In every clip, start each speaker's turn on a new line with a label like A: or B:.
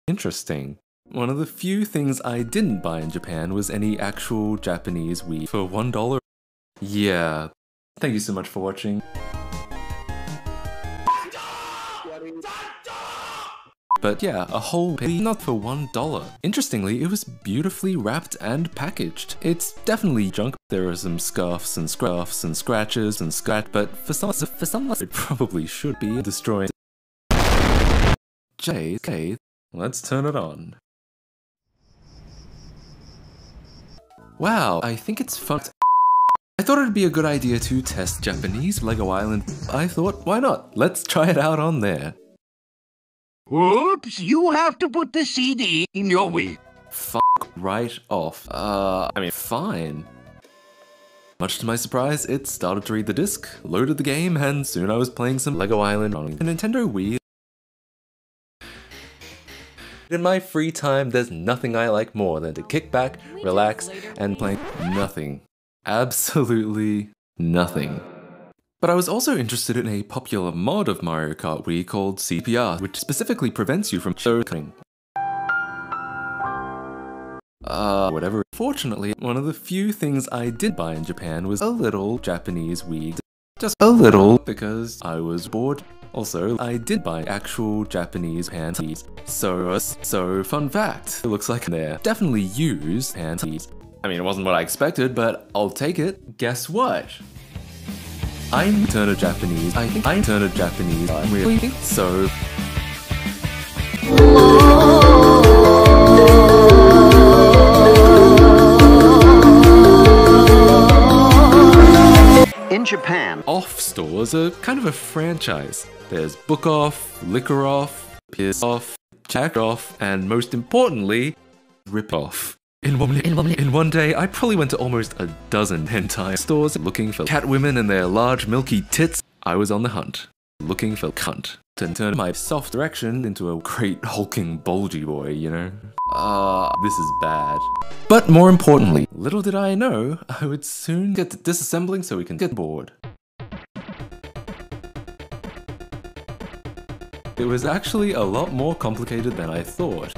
A: Interesting. One of the few things I didn't buy in Japan was any actual Japanese Wii for $1. Yeah. Thank you so much for watching. But yeah, a whole Wii not for $1. Interestingly, it was beautifully wrapped and packaged. It's definitely junk. There are some scuffs and scratches and but for some it probably should be destroyed. Okay, let's turn it on. Wow, I think it's fun. I thought it'd be a good idea to test Japanese Lego Island. I thought, why not? Let's try it out on there.
B: Oops, you have to put the CD in your Wii.
A: Fuck right off. Fine. Much to my surprise, it started to read the disc, loaded the game, and soon I was playing some Lego Island on a Nintendo Wii. In my free time, there's nothing I like more than to kick back, relax, and play nothing. Absolutely nothing. But I was also interested in a popular mod of Mario Kart Wii called CPR, which specifically prevents you from choking. Whatever. Fortunately, one of the few things I did buy in Japan was a little Japanese Wii. Just a little, because I was bored. Also, I did buy actual Japanese panties. So fun fact, it looks like they're definitely used panties. I mean, it wasn't what I expected, but I'll take it. Guess what? I think I turn a Japanese. I really think so.
B: In Japan,
A: Off stores are kind of a franchise. There's Book Off, Liquor Off, Piss Off, Jack Off, and most importantly, Rip Off. In one day, I probably went to almost a dozen hentai stores looking for cat women and their large milky tits. I was on the hunt, looking for cunt, to turn my soft erection into a great hulking bulgy boy, you know? This is bad. But more importantly, little did I know, I would soon get to disassembling so we can get bored. It was actually a lot more complicated than I thought.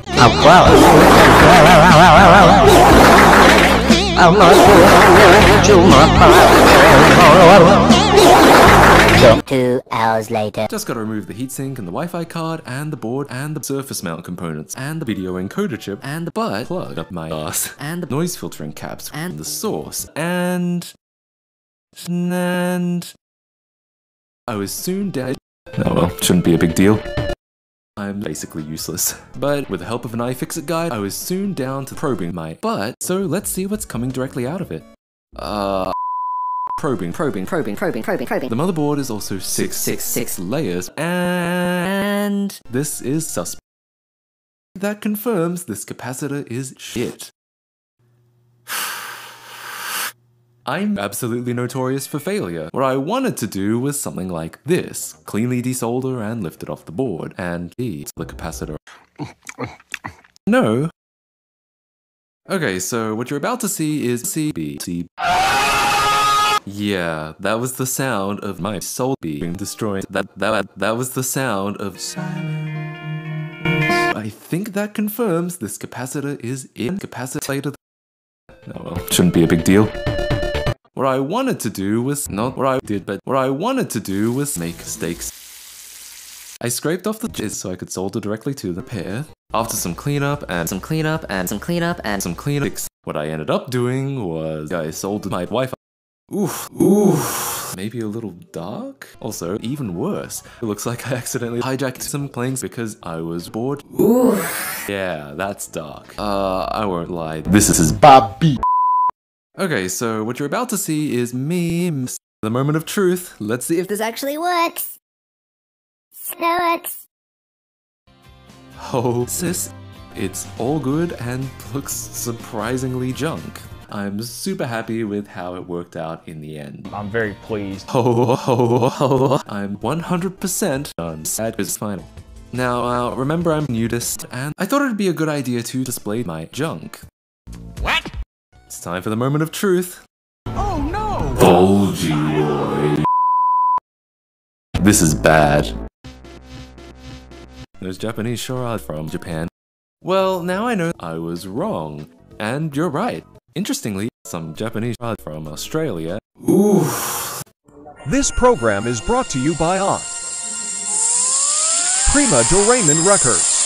C: Two hours later.
A: Just gotta remove the heatsink and the Wi-Fi card and the board and the surface mount components and the video encoder chip and the butt plug up my ass and the noise filtering caps and the source and I was soon dead. Oh well, shouldn't be a big deal. I'm basically useless. But with the help of an iFixit guide, I was soon down to probing my butt, so let's see what's coming directly out of it. Probing. The motherboard is also 666 layers, and this is suspect. That confirms this capacitor is shit. I'm absolutely notorious for failure. What I wanted to do was something like this. Cleanly desolder and lift it off the board, and the capacitor. No. Okay, so what you're about to see is CBC. Yeah, that was the sound of my soul being destroyed. That was the sound of silence. I think that confirms this capacitor is incapacitated. Oh well, shouldn't be a big deal. What I wanted to do was not what I did, but what I wanted to do was make mistakes. I scraped off the jizz so I could solder directly to the pair. After some cleanup, what I ended up doing was I soldered my Wi-Fi. Oof, maybe a little dark? Also, even worse, it looks like I accidentally hijacked some planes because I was bored. Oof. Yeah, that's dark. I won't lie, this is Bobby. Okay, so what you're about to see is me, the moment of truth. Let's see if
C: This actually works.
A: Oh, sis, it's all good and looks surprisingly junk. I'm super happy with how it worked out in the end.
D: I'm very pleased.
A: I'm 100% done. Sad is final. Now, remember I'm nudist, and I thought it'd be a good idea to display my junk.
B: what?
A: It's time for the moment of truth.
B: Oh no!
A: Bulgy boy. This is bad. Those Japanese sure are from Japan. Well, now I know I was wrong. And you're right. Interestingly, some Japanese from Australia. Oof.
D: This program is brought to you by Prima Doraemon Records.